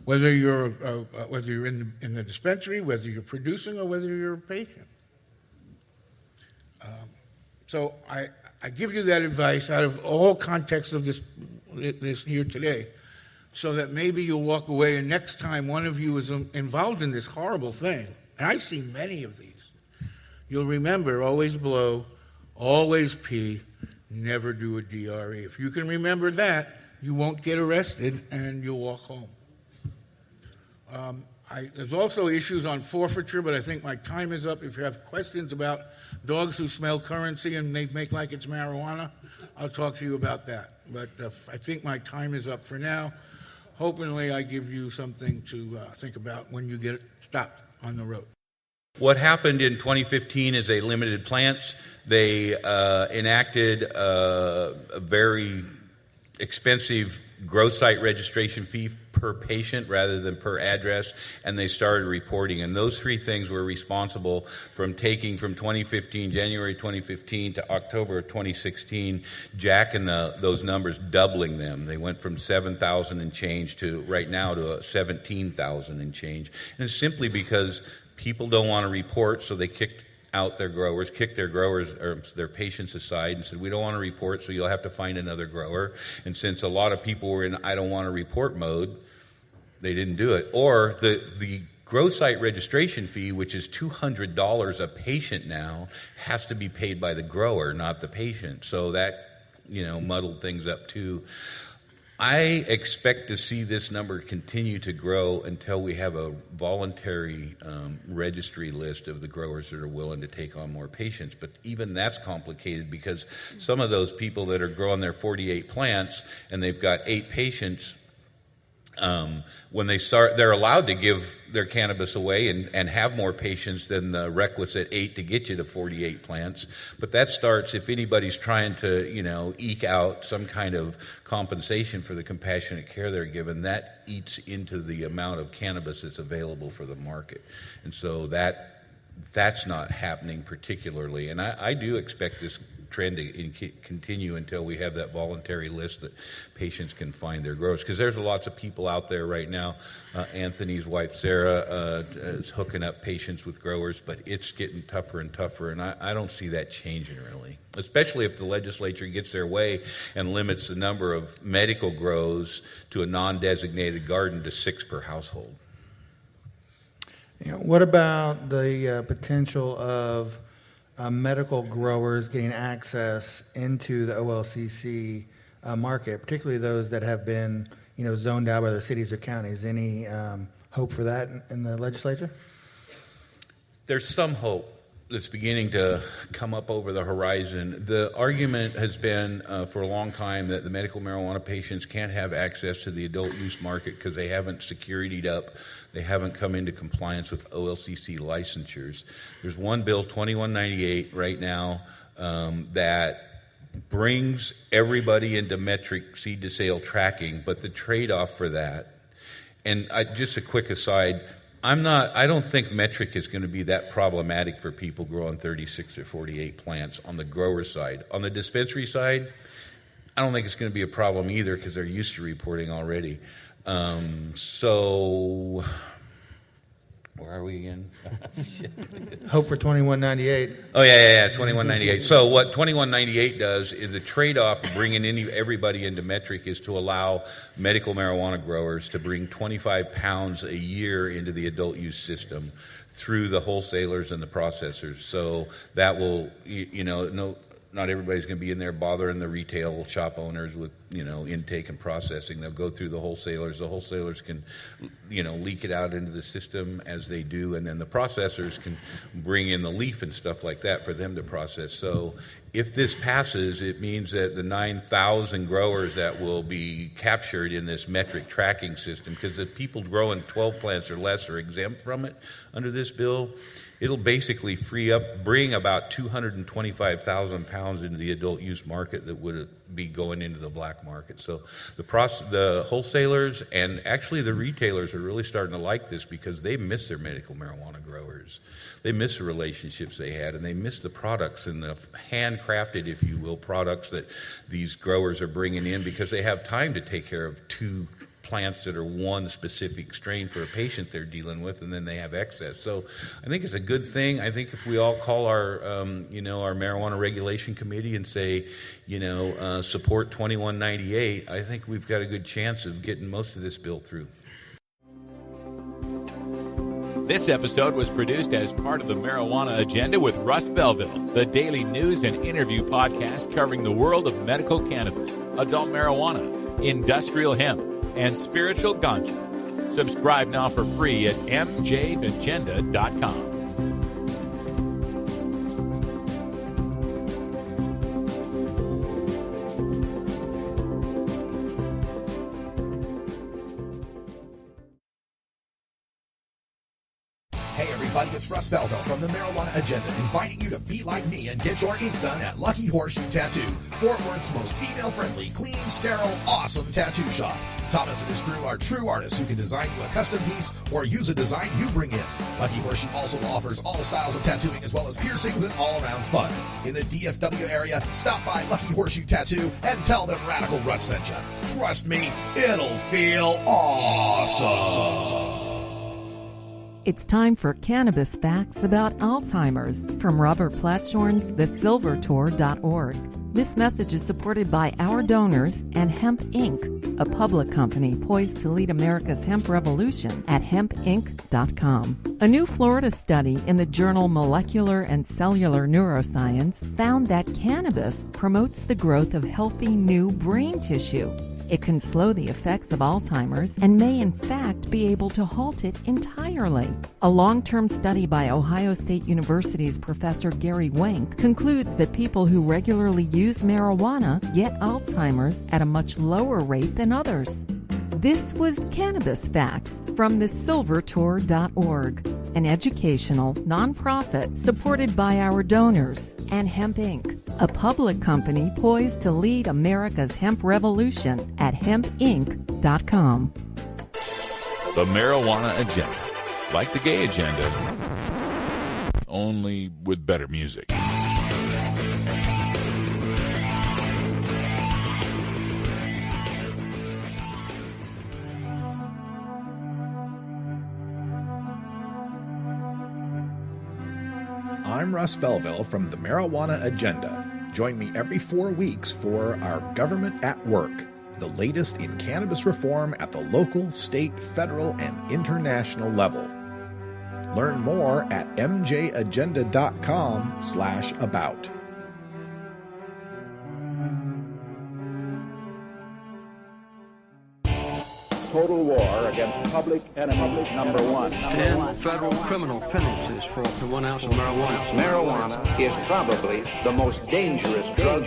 [SPEAKER 15] Whether you're in the dispensary, whether you're producing, or whether you're a patient. So I give you that advice out of all context of this here today, so that maybe you'll walk away and next time one of you is involved in this horrible thing, and I've seen many of these, you'll remember always blow, always pee, never do a DRE. If you can remember that, you won't get arrested and you'll walk home. There's also issues on forfeiture, but I think my time is up. If you have questions about dogs who smell currency and they make like it's marijuana, I'll talk to you about that. But I think my time is up for now. Hopefully I give you something to think about when you get stopped on the road.
[SPEAKER 16] What happened in 2015 is they limited plants. They enacted a very expensive grow site registration fee per patient rather than per address, and they started reporting. And those three things were responsible from taking from 2015, January 2015 to October of 2016, jacking those numbers, doubling them. They went from 7,000 and change to right now to 17,000 and change. And it's simply because people don't want to report, so they kicked their growers or their patients aside and said, we don't want to report, so you'll have to find another grower. And since a lot of people were in I don't want to report mode, they didn't do it. Or the grow site registration fee, which is $200 a patient now, has to be paid by the grower, not the patient. So that, muddled things up too. I expect to see this number continue to grow until we have a voluntary registry list of the growers that are willing to take on more patients. But even that's complicated because some of those people that are growing their 48 plants and they've got 8 patients, when they start, they're allowed to give their cannabis away and have more patients than the requisite 8 to get you to 48 plants. But that starts if anybody's trying to, eke out some kind of compensation for the compassionate care they're given, that eats into the amount of cannabis that's available for the market. And so that's not happening particularly. And I do expect this trend to continue until we have that voluntary list that patients can find their growers. Because there's lots of people out there right now. Anthony's wife, Sarah, is hooking up patients with growers, but it's getting tougher and tougher, and I don't see that changing really, especially if the legislature gets their way and limits the number of medical grows to a non-designated garden to 6 per household.
[SPEAKER 12] What about the potential of medical growers getting access into the OLCC market, particularly those that have been, zoned out by their cities or counties? Any hope for that in the legislature?
[SPEAKER 16] There's some hope that's beginning to come up over the horizon. The argument has been for a long time that the medical marijuana patients can't have access to the adult use market because they haven't securityed up. They haven't come into compliance with OLCC licensures. There's one bill, 2198, right now that brings everybody into metric seed to sale tracking, but the trade-off for that, and just a quick aside, I don't think metric is going to be that problematic for people growing 36 or 48 plants on the grower side. On the dispensary side, I don't think it's going to be a problem either because they're used to reporting already. So, where are we again?
[SPEAKER 12] Hope for 2198.
[SPEAKER 16] Oh, yeah, 2198. So what 2198 does is the trade-off of bringing everybody into metric is to allow medical marijuana growers to bring 25 pounds a year into the adult use system through the wholesalers and the processors. So that will, not everybody's going to be in there bothering the retail shop owners with, intake and processing. They'll go through the wholesalers. The wholesalers can, leak it out into the system as they do, and then the processors can bring in the leaf and stuff like that for them to process. So if this passes, it means that the 9,000 growers that will be captured in this metric tracking system, because the people growing 12 plants or less are exempt from it under this bill, it'll basically bring about 225,000 pounds into the adult use market that would be going into the black market. So the wholesalers and actually the retailers are really starting to like this because they miss their medical marijuana growers. They miss the relationships they had, and they miss the products and the handcrafted, if you will, products that these growers are bringing in because they have time to take care of 2 plants that are one specific strain for a patient they're dealing with, and then they have excess. So I think it's a good thing. I think if we all call our our marijuana regulation committee and say, support 2198, I think we've got a good chance of getting most of this bill through.
[SPEAKER 2] This episode was produced as part of the Marijuana Agenda with Russ Belville, the daily news and interview podcast covering the world of medical cannabis, adult marijuana, industrial hemp, and spiritual ganja. Subscribe now for free at mjagenda.com.
[SPEAKER 6] Hey everybody, it's Russ Belville from the Marijuana Agenda, inviting you to be like me and get your ink done at Lucky Horseshoe Tattoo, Fort Worth's most female-friendly, clean, sterile, awesome tattoo shop. Thomas and his crew are true artists who can design you a custom piece or use a design you bring in. Lucky Horseshoe also offers all styles of tattooing as well as piercings and all-around fun. In the DFW area, stop by Lucky Horseshoe Tattoo and tell them Radical Russ sent you. Trust me, it'll feel awesome.
[SPEAKER 5] It's time for Cannabis Facts about Alzheimer's from Robert Platshorn's thesilvertour.org. This message is supported by our donors and Hemp Inc., a public company poised to lead America's hemp revolution at hempinc.com. A new Florida study in the journal Molecular and Cellular Neuroscience found that cannabis promotes the growth of healthy new brain tissue. It can slow the effects of Alzheimer's and may in fact be able to halt it entirely. A long-term study by Ohio State University's Professor Gary Wenk concludes that people who regularly use marijuana get Alzheimer's at a much lower rate than others. This was Cannabis Facts from thesilvertour.org, an educational nonprofit supported by our donors and Hemp Inc., a public company poised to lead America's hemp revolution at hempinc.com.
[SPEAKER 2] The Marijuana Agenda, like the gay agenda, only with better music.
[SPEAKER 6] I'm Russ Belville from the Marijuana Agenda. Join me every 4 weeks for Our Government at Work, the latest in cannabis reform at the local, state, federal, and international level. Learn more at mjagenda.com/about.
[SPEAKER 17] Total war against public enemy number one.
[SPEAKER 18] 10 federal criminal penalties for up to 1 ounce of marijuana.
[SPEAKER 17] Marijuana is probably the most dangerous drug.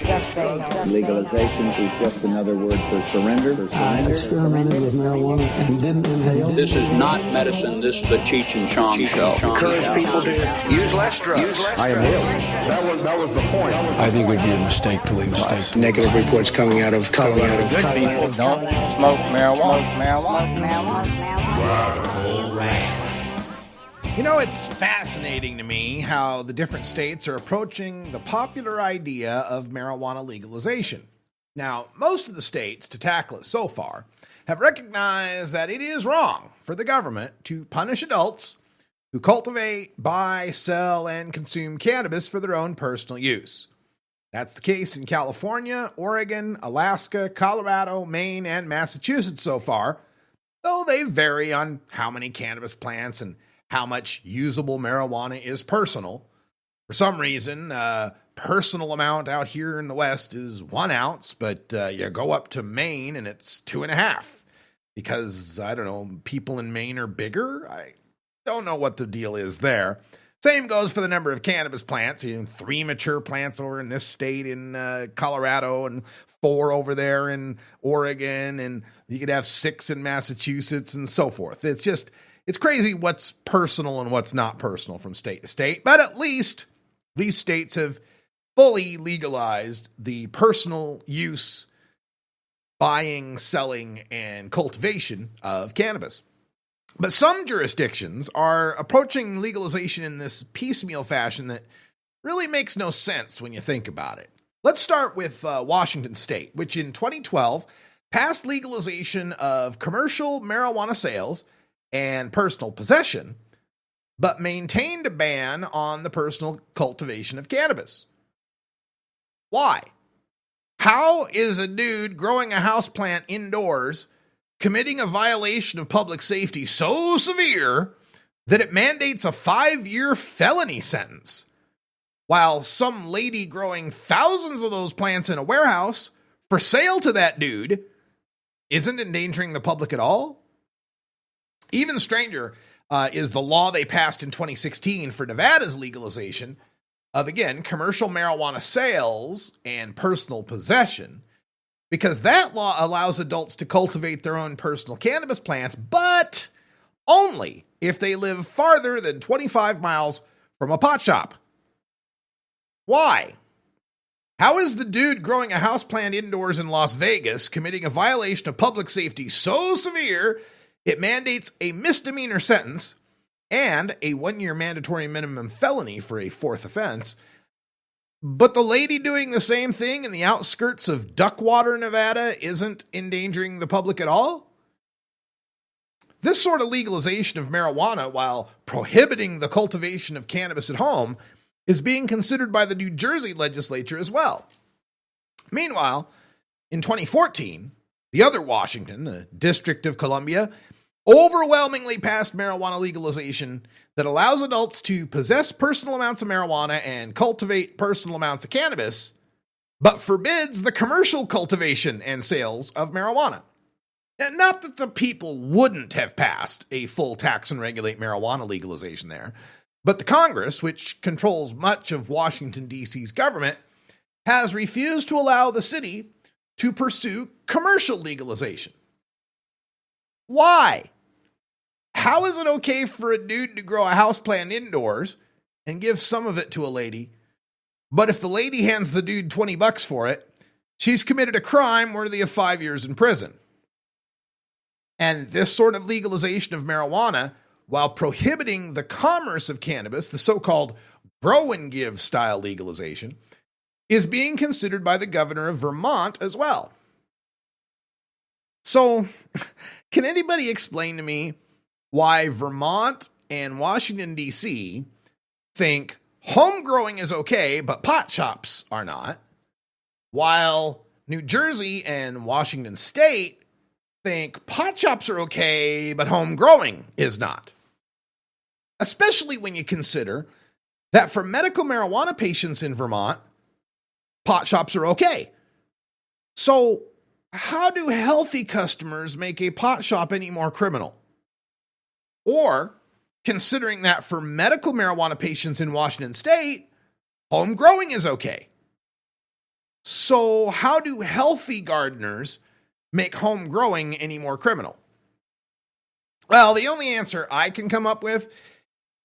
[SPEAKER 19] Legalization is just another word for surrender.
[SPEAKER 20] I experimented with marijuana and didn't inhale.
[SPEAKER 8] This is not medicine. This is a Cheech and Chong show.
[SPEAKER 17] Encourage people to use less drugs.
[SPEAKER 19] I am ill. That was the point.
[SPEAKER 20] I think it would be a mistake to legalize.
[SPEAKER 21] Negative reports coming out of Colorado.
[SPEAKER 22] Good people don't smoke marijuana.
[SPEAKER 3] Radical Rant. You know, it's fascinating to me how the different states are approaching the popular idea of marijuana legalization. Now, most of the states to tackle it so far have recognized that it is wrong for the government to punish adults who cultivate, buy, sell, and consume cannabis for their own personal use. That's the case in California, Oregon, Alaska, Colorado, Maine, and Massachusetts so far, though they vary on how many cannabis plants and how much usable marijuana is personal. For some reason, personal amount out here in the West is 1 ounce, but you go up to Maine and it's 2.5 because, I don't know, people in Maine are bigger. I don't know what the deal is there. Same goes for the number of cannabis plants. 3 mature plants over in this state in Colorado and 4 over there in Oregon, and you could have 6 in Massachusetts and so forth. It's crazy what's personal and what's not personal from state to state, but at least these states have fully legalized the personal use, buying, selling, and cultivation of cannabis. But some jurisdictions are approaching legalization in this piecemeal fashion that really makes no sense when you think about it. Let's start with Washington State, which in 2012 passed legalization of commercial marijuana sales and personal possession, but maintained a ban on the personal cultivation of cannabis. Why? How is a dude growing a houseplant indoors committing a violation of public safety so severe that it mandates a 5-year felony sentence, while some lady growing thousands of those plants in a warehouse for sale to that dude isn't endangering the public at all? Even stranger is the law they passed in 2016 for Nevada's legalization of, again, commercial marijuana sales and personal possession, because that law allows adults to cultivate their own personal cannabis plants, but only if they live farther than 25 miles from a pot shop. Why? How is the dude growing a houseplant indoors in Las Vegas committing a violation of public safety so severe it mandates a misdemeanor sentence and a 1-year mandatory minimum felony for a 4th offense, but the lady doing the same thing in the outskirts of Duckwater, Nevada, isn't endangering the public at all? This sort of legalization of marijuana, while prohibiting the cultivation of cannabis at home, is being considered by the New Jersey legislature as well. Meanwhile, in 2014, the other Washington, the District of Columbia, overwhelmingly passed marijuana legalization that allows adults to possess personal amounts of marijuana and cultivate personal amounts of cannabis, but forbids the commercial cultivation and sales of marijuana. Now, not that the people wouldn't have passed a full tax and regulate marijuana legalization there, but the Congress, which controls much of Washington, D.C.'s government, has refused to allow the city to pursue commercial legalization. Why? How is it okay for a dude to grow a houseplant indoors and give some of it to a lady, but if the lady hands the dude $20 for it, she's committed a crime worthy of 5 years in prison? And this sort of legalization of marijuana, while prohibiting the commerce of cannabis, the so-called grow and give style legalization, is being considered by the governor of Vermont as well. So, can anybody explain to me why Vermont and Washington, D.C. think home growing is okay, but pot shops are not, while New Jersey and Washington State think pot shops are okay, but home growing is not? Especially when you consider that for medical marijuana patients in Vermont, pot shops are okay. So, how do healthy customers make a pot shop any more criminal? Or, considering that for medical marijuana patients in Washington State, home growing is okay. So, how do healthy gardeners make home growing any more criminal? Well, the only answer I can come up with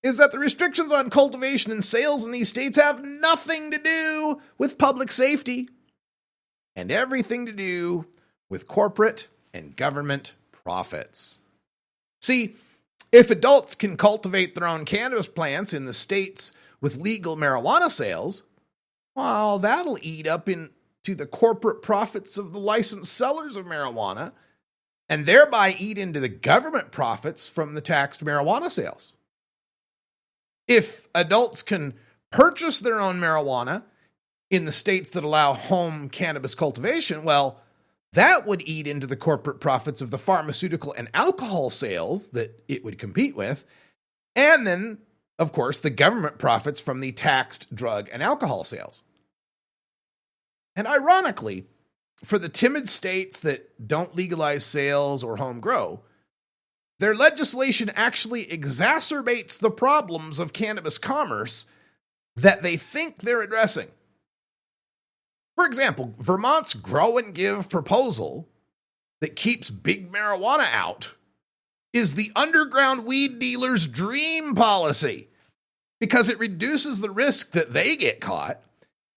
[SPEAKER 3] is that the restrictions on cultivation and sales in these states have nothing to do with public safety and everything to do with corporate and government profits. See, if adults can cultivate their own cannabis plants in the states with legal marijuana sales, well, that'll eat up into the corporate profits of the licensed sellers of marijuana and thereby eat into the government profits from the taxed marijuana sales. If adults can purchase their own marijuana in the states that allow home cannabis cultivation, well, that would eat into the corporate profits of the pharmaceutical and alcohol sales that it would compete with. And then, of course, the government profits from the taxed drug and alcohol sales. And ironically, for the timid states that don't legalize sales or home grow, their legislation actually exacerbates the problems of cannabis commerce that they think they're addressing. For example, Vermont's grow and give proposal that keeps big marijuana out is the underground weed dealer's dream policy because it reduces the risk that they get caught,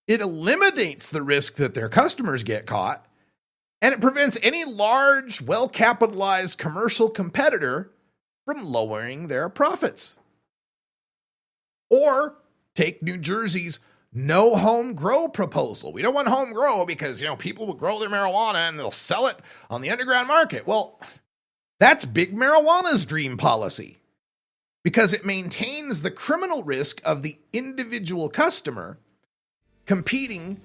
[SPEAKER 3] it eliminates the risk that their customers get caught, and it prevents any large, well-capitalized commercial competitor from lowering their profits. Or take New Jersey's no home grow proposal. We don't want home grow because, people will grow their marijuana and they'll sell it on the underground market. Well, that's Big Marijuana's dream policy because it maintains the criminal risk of the individual customer competing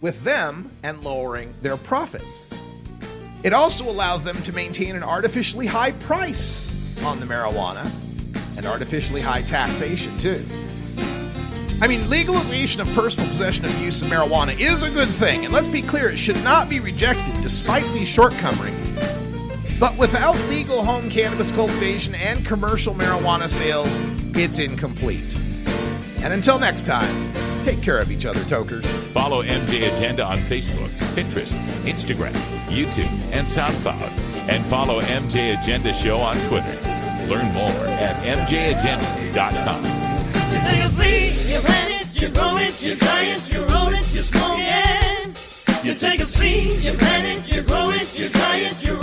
[SPEAKER 3] with them and lowering their profits. It also allows them to maintain an artificially high price on the marijuana and artificially high taxation too. I mean, legalization of personal possession and use of marijuana is a good thing, and let's be clear, it should not be rejected despite these shortcomings. But without legal home cannabis cultivation and commercial marijuana sales, it's incomplete. And until next time, take care of each other, tokers.
[SPEAKER 2] Follow MJ Agenda on Facebook, Pinterest, Instagram, YouTube, and SoundCloud. And follow MJ Agenda Show on Twitter. Learn more at mjagenda.com.
[SPEAKER 1] You take a seed, you plant it, you grow it, you dry it, you roll it, you smoke it. You take a seed, you plant it, you grow it, you dry it, you